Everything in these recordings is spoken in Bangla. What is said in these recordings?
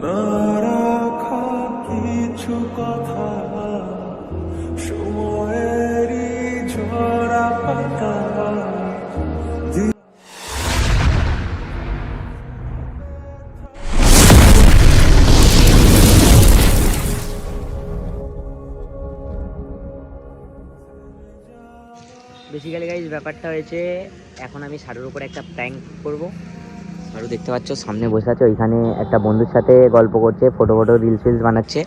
না রাখা কিছু কথা সময়েরই ঝরা পাতা। বেসিক্যালি গাইজ ব্যাপারটা হয়েছে, এখন আমি শারুর উপরে একটা প্র্যাঙ্ক করব। শারু দেখতে পাচ্ছ সামনে বসে আছে, ওইখানে একটা বন্ধুর সাথে গল্প করছে, ফটো রিলস বানাচ্ছে।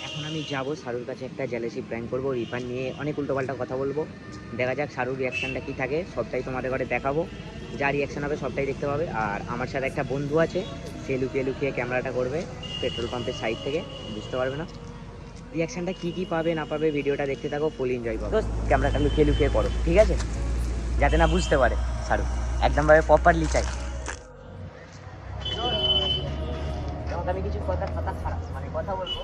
এখন আমি যাব শারুর কাছে, একটা জেলাসি প্র্যাঙ্ক করবো, রিফান নিয়ে অনেক উল্টোপাল্টা কথা বলবো। দেখা যাক শারুর রিয়াকশানটা কী থাকে, সবটাই তোমাদের ঘরে দেখাবো। যা রিয়াকশান হবে সবটাই দেখতে পাবে। আর আমার সাথে একটা বন্ধু আছে, সে লুকিয়ে লুকিয়ে ক্যামেরাটা করবে পেট্রোল পাম্পের সাইড থেকে, বুঝতে পারবে না। রিয়াকশানটা কী পাবে না পাবে ভিডিওটা দেখতে থাকো, ফুল এনজয় করো। ক্যামেরাটা লুকিয়ে লুকিয়ে করো, ঠিক আছে, যাতে না বুঝতে পারে শাহরুখ, একদমভাবে প্রপারলি চাই। তোমাকে আমি কিছু কথা খারাপ মানে কথা বলবো,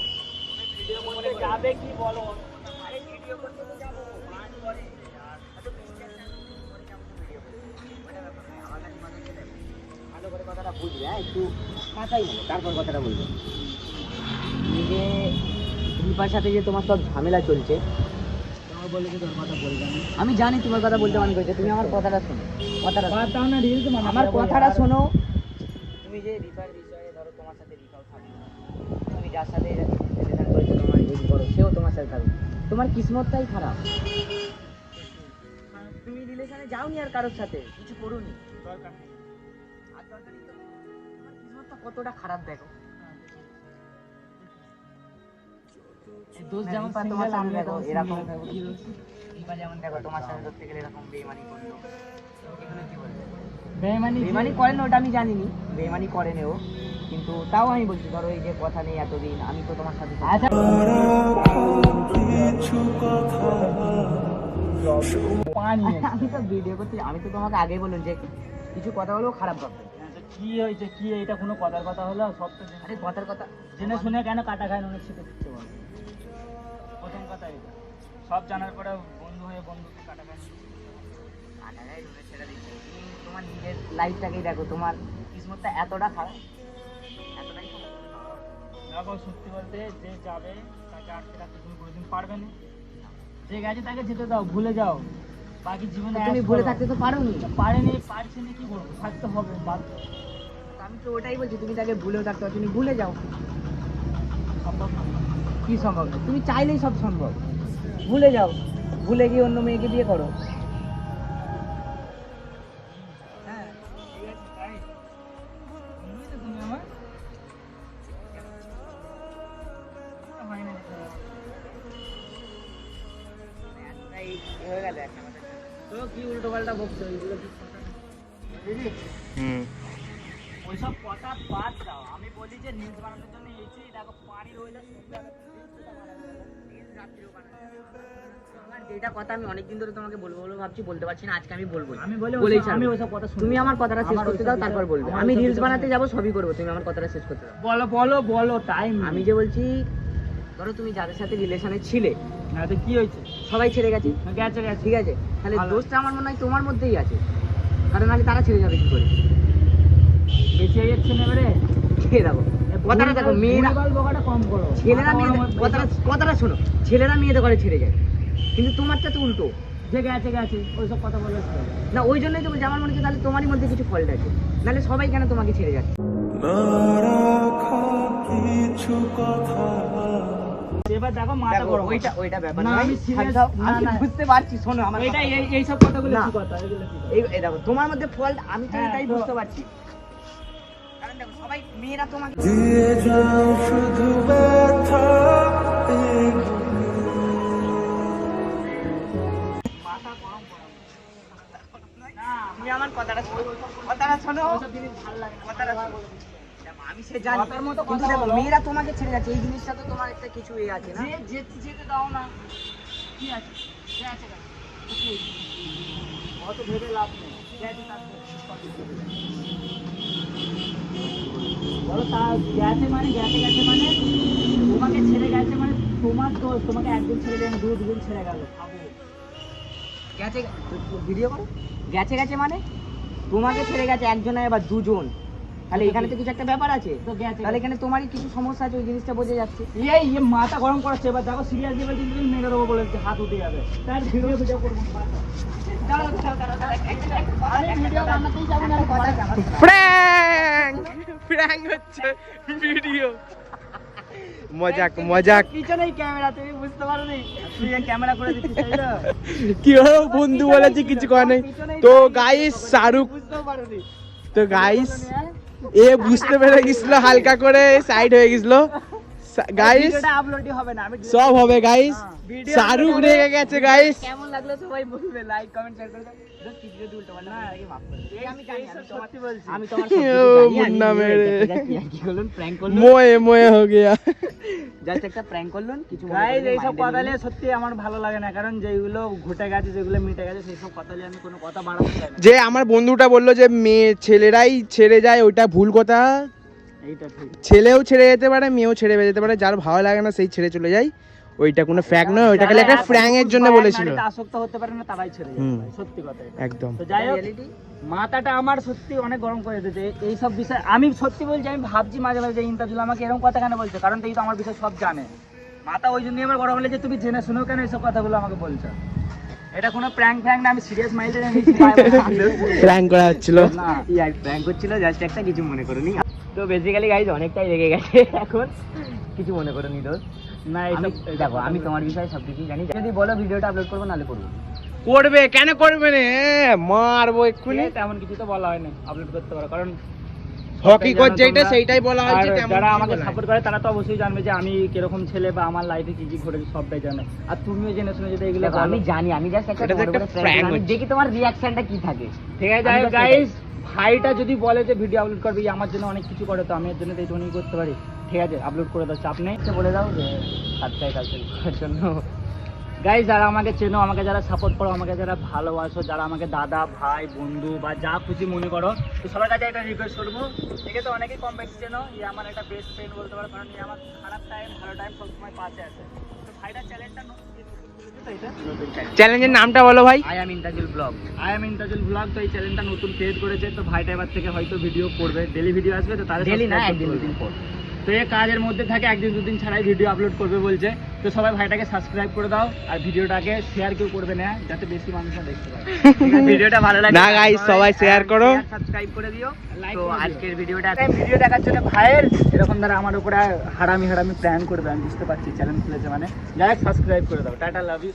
ভিডিও করতে যাবে কি বলো? আরে ভিডিও করতে তো যাবো, মাছ করে আর এত ডিসটেন্স করে যাবো তো ভিডিও করতে, ওটা ব্যাপার নয়। আমার কাছে কথা ছেলে ভালো করে কথাটা বুঝবে, হ্যাঁ একটু মাথায় নেবো, তারপর কথাটা বলবে। নিজে দীপার সাথে যে তোমার সব ঝামেলা চলছে, আমি জানি তোমার কথা বলতে মনে করছে, তুমি আমার কথাটা শোনো, আমার কথাটা শোনো। তুমি যে রিফার বিষয়ে ধরো, তোমার সাথে রিফাও থাকবে, তুমি যার সাথে রিলেশন করেছো তোমার এজ বড়, সেও তোমার সাথে থাকবে, তোমার কিসমতটাই খারাপ। তুমি রিলেশনে যাওনি আর কারোর সাথে কিছু করোনি, দরকার নেই। আর দরকার নেই তো, তোমার কিসমতটা কতটা খারাপ দেখো। দোষ যেমন পায় তোমার সাথে দেখো এরকম, রিফা যেমন দেখো তোমার সাথে ধরতে গেলে এরকম বেইমানি করলো, এগুলো কি বলবে? বেইমানি করেন ওটা আমি জানিনি, বেইমানি করেন ও, কিন্তু তাও আমি বলছি ধরো এই যে কথা নেই এতদিন, আমি তো তোমার সাথে আমি তো ভিডিও করছি, আমি তো তোমাকে আগে বললাম যে কিছু কথা বলবো খারাপ ভাববে। কি হয়েছে, কি এটা কোনো কথার কথা হলো? সব তো আরে কথার কথা জেনে শুনে কেন কাটা খায় অনেক শিখে দিচ্ছে বল। প্রথম কথা এটা, সব জানার পরে বন্ধু হয়ে বন্ধুকে কাটা খায়। তোমার নিজের লাইফটাকেই দেখো, তোমার কিসমতটা এতটা খারাপ, এতটাই খারাপ। দেখো সত্যি বলতে, যে যাবে তাকে আটকে রাখতে তুমি কোনোদিন পারবে না। যে গেছে তাকে যেতে দাও, ভুলে যাও, বাকি জীবনে তুমি ভুলে থাকতে তো পারোনি। পারেনি, পারছি না, কি করবো, থাকতে হবে বাধ্য। আমি তো ওটাই বলছি, তুমি তাকে ভুলেও থাকতে পারো, তুমি ভুলে যাও। সম্ভব না। কি সম্ভব না? তুমি চাইলেই সব সম্ভব। ভুলে যাও, ভুলে গিয়ে অন্য মেয়েকে বিয়ে করো। হ্যাঁ ঠিক আছে, তাই বুঝলে তুমি আমার হয় না যেতে হবে। এই হয়ে গেল একটা কথা। তো কি উল্টো পাল্টা বকছো, এগুলো কি কথা না? বুঝলি? ওইসব কথা বাদ দাও, আমি বলি যে নিউজ বানানোর জন্য এসেছি, দেখো পানির ওয়েদার যেটা কথা আমি অনেকদিন ধরে তোমাকে বলবো বলবো ভাবছি, বলতে পারছি না, আজকে আমি বলবো। আমি বলি বলেই আমি ছাড়বো। ওইসব কথা শুনবো। তুমি আমার কথাটা শেষ করতে দাও, তারপর বলবে। আমি রিলস বানাতে যাবো, সবই করবো, তুমি আমার কথাটা শেষ করতে দাও। বলো বলো বলো, টাইম। আমি যে বলছি, ধরো তুমি যাদের সাথে রিলেশনে ছিলে, হ্যাঁ তো কি হয়েছে? সবাই ছেড়ে গেছে, গেছে গেছে, ঠিক আছে, তাহলে ভালো। দোষটা আমার মনে হয় তোমার মধ্যেই আছে, কারণ নাহলে তারা ছেড়ে যাবে কি করে? বেশি হয়ে যাচ্ছে না এবারে। খেয়ে দেখো কথাটা, দেখো মেয়েরা, বোকাটা কম করো। ছেলেরা মেয়েদের কথাটা শোনো, ছেলেরা মেয়েদের ঘরে ছেড়ে যায়, কিন্তু তোমারটা তো উল্টো। যে গেছে গেছে, ওইসব কথা বলে না, ওই জন্যই তো বলছি, আমার মনে হচ্ছে তাহলে তোমারই মধ্যে কিছু ফল্ট আছে, নাহলে সবাই কেন তোমাকে ছেড়ে যাচ্ছে? না রাখা কিছু কথা এবার দেখো মাথা গরম। ওইটা ব্যাপার না, নয়, আমি serious, আমি না, না। বুঝতে পারছি, শোনো আমার এইটা কথা। এইসব কথাগুলো না। কি কথা, এগুলো কি কথা? এই দেখো তোমার মধ্যে ফল্ট, আমি তো হ্যাঁ, এটাই তো- বুঝতে পারছি, কারণ দেখো সবাই মেয়েরা তোমাকে দিয়ে যাও শুধু ব্যথা এই বুকে। মাথা গরম করো। না, তুমি আমার কথাটা শোনো, কথাটা শোনো, ওইসব জিনিস ভালো লাগে না। কথাটা শোনো। দেখো, আমি সে জানি, কথার মতো কিন্তু কথা দেখো বলো। মেয়েরা তোমাকে ছেড়ে যাচ্ছে, এই জিনিসটা তো তোমার একটা কিছু এ আছে না? যে যেতে যেতে দাও না, কি আছে? যে আছে গেছে। তো কি হয়েছে? অত ভেবে লাভ নেই, যে আছে তার বলো, তা গেছে মানে গেছে গেছে মানে তোমাকে ছেড়ে গেছে মানে তোমার দোষ। তোমাকে একদিন ছেড়ে দেন, দুদিন ছেড়ে গেল, খাবো। গেছে, ভিডিও করো, গেছে গেছে মানে তোমাকে ছেড়ে গেছে একজনে, আবার দুজন, তাহলে এখানে তো কিছু একটা ব্যাপার আছে। তো গেছে। তাহলে এখানে তোমারই কিছু সমস্যা আছে, ওই জিনিসটা বোঝা যাচ্ছে। এই মাথা গরম করাচ্ছে, এবার দেখো সিরিয়াসলি বলছি তুমি মেরে দেবো বলেছে, হাত উঠে যাবে। তার ভিডিও করবো না। আরে ভিডিও বানাতেই যাবো না, কথা কামাতে। প্র্যাঙ্ক হচ্ছে ভিডিও, মজাক পিছনেই ক্যামেরা, তুমি বুঝতে পারো নি? তুই ক্যামেরা করে দিতে চাইলো। কি হলো বন্ধু বলেছে কিছু করে নাই। তো গাইস শাহরুখ, বুঝতেও পারো নি। তো গাইস এ বুঝতে পেরে গেছিল, হালকা করে সাইড হয়ে গেছিল গাইস। ভিডিওটা আপলোডই হবে না, আমি সব হবে গাইস, ভিডিও শাহরুখ রেগে গেছে গাইস। কেমন লাগলো সবাই বলবে, লাইক কমেন্ট শেয়ার করে দাও। কিছু যদি উল্টো পাল্টা হয় তাকে মাফ করে দিও। আমি জানি, আমি সত্যি বলছি। আমি তোমার ও, মুন্না মেরে। কি করলেন, প্র্যাঙ্ক করলেন, মোয়ে হো গিয়া। জাস্ট একটা প্র্যাঙ্ক করলেন, কিছু মনে গাইস করবেন না, এইসব mind এ কথা নেবেন নিয়ে না। সত্যি আমার ভালো লাগে না, কারণ যেগুলো ঘটে গেছে, যেগুলো মিটে গেছে, সেই সব কথা নিয়ে আমি কোনো কথা বাড়াতে চাই না। যে আমার বন্ধুটা বললো যে মেয়ে ছেলেরাই ছেড়ে যায়, ওইটা ভুল কথা। এইটা ঠিক। ছেলেও ছেড়ে যেতে পারে, মেয়েও ছেড়ে যেতে পারে, যার ভালো লাগে না সেই ছেড়ে চলে যায়, ওইটা কোনো ফ্যাক্ট নয়, ওইটা খালি একটা যারা ফ্র্যাঙ্ক এর জন্য পুরুষ বা বলেছিল। নারীতে আসক্ত হতে পারে না, তারাই ছেড়ে যায় হুম। ভাই, সত্যি কথা এটা। একদম। তো যাই হোক, Reality? মাথাটা আমার সত্যি অনেক গরম করে দিয়েছে এই সব বিষয়। আমি সত্যি বলছি, আমি ভাবছি মাঝে মাঝে যে ইন্টারজুল আমাকে এরকম কথা কেন বলছে, কারণ এই তো আমার বিষয় সব জানে। মাথা ওই জন্যই আমার গরম হলে যে তুমি জেনে শুনেও কেন এইসব কথাগুলো আমাকে বলছো। এটা কোনো প্র্যাঙ্ক ফ্র্যাঙ্ক না, আমি সিরিয়াস মাইন্ডে নিয়েছি। ফ্র্যাঙ্ক করা হচ্ছিল। না, ইয়ার প্র্যাঙ্ক করছিল, জাস্ট একটা, কিছু মনে করোনি। তো বেসিক্যালি গাইজ অনেকটাই রেগে গেছে এখন, কিছু মনে করোনি দোস্ত। না আমি এইসব দেখো, আমি তোমার বিষয়ে সবকিছু জানি, যদি বলো ভিডিওটা আপলোড করবো নাহলে করবো। করবে কেন করবে না, মারবো এক্ষুনি। তেমন কিছু তো বলা হয় না, আপলোড করতে পারো, কারণ হকিকত যেটা সেইটাই বলা আর হয়েছে। তেমন যারা কিছু আমাকে বলা সাপোর্ট করে তারা তো অবশ্যই জানবে যে আমি কিরকম ছেলে বা আমার লাইফে কি কি ঘটেছে সবটাই জানে। আর তুমিও জেনে শুনে যদি এগুলো দেখো, আমি জানি, আমি জাস্ট একটা এটা তো তোমার একটা উপরে prank prank করলাম, আমি হচ্ছে। দেখি তোমার রিয়াকশনটা কি থাকে। ঠিক আছে। আমি just গাইস, ভাইটা যদি বলে যে ভিডিও আপলোড করবে, আমার জন্য অনেক কিছু করে, তো আমি এর জন্য তো এইটুকুনি করতে পারি। ঠিক আছে, আপলোড করে দাও, চাপ নেই। আচ্ছা, বলে দাও যে সাবস্ক্রাইব করার জন্য। গাইস, যারা আমাকে চেনো, আমাকে যারা সাপোর্ট করো, আমাকে যারা ভালোবাসো, যারা আমাকে দাদা ভাই বন্ধু বা যা খুশি মনে করো, তো সবার কাছে একটা রিকোয়েস্ট করবো। ঠিক আছে, অনেকেই কম বেশি চেনো, এই আমার একটা বেস্ট ফ্রেন্ড বলতে পারো, কারণ এই আমার খারাপ টাইম ভালো টাইম সবসময় পাশে আছে। তো ভাইটা চ্যালেঞ্জটা চ্যালেঞ্জের নামটা বলো ভাই। আই অ্যাম ইন্টারজুল ব্লগ। আই এম ইন্টারজুল ব্লগ। তো এই চ্যানেলটা নতুন ক্রিয়েট করেছে, তো ভাইটা এবার থেকে হয়তো ভিডিও করবে, ডেলি ভিডিও আসবে, তো তাদের ডেলি না, subscribe একদিন করতে দুদিন বলবো। পর। তো এই কাজের মধ্যে থাকে, একদিন দুদিন ছাড়াই ভিডিও আপলোড করবে বলছে। তো সবাই ভাইটাকে সাবস্ক্রাইব করে দাও, আর ভিডিওটাকে শেয়ার কেউ করবে না, যাতে বেশি মানুষরা দেখতে পায়। ঠিক আছে? ভিডিওটা ভালো লাগে না guys, সবাই share করো। সাবস্ক্রাইব করে দিও। Like তো করে দিও। আজকের ভিডিওটা ভিডিও দেখার জন্য ভাইয়ের এরকম দ্বারা আমার উপরে হারামি প্ল্যান করবে, আমি বুঝতে পারছি, চ্যালেঞ্জ খুলেছে মানে। যাই হোক, সাবস্ক্রাইব করে দাও। Tata, love you.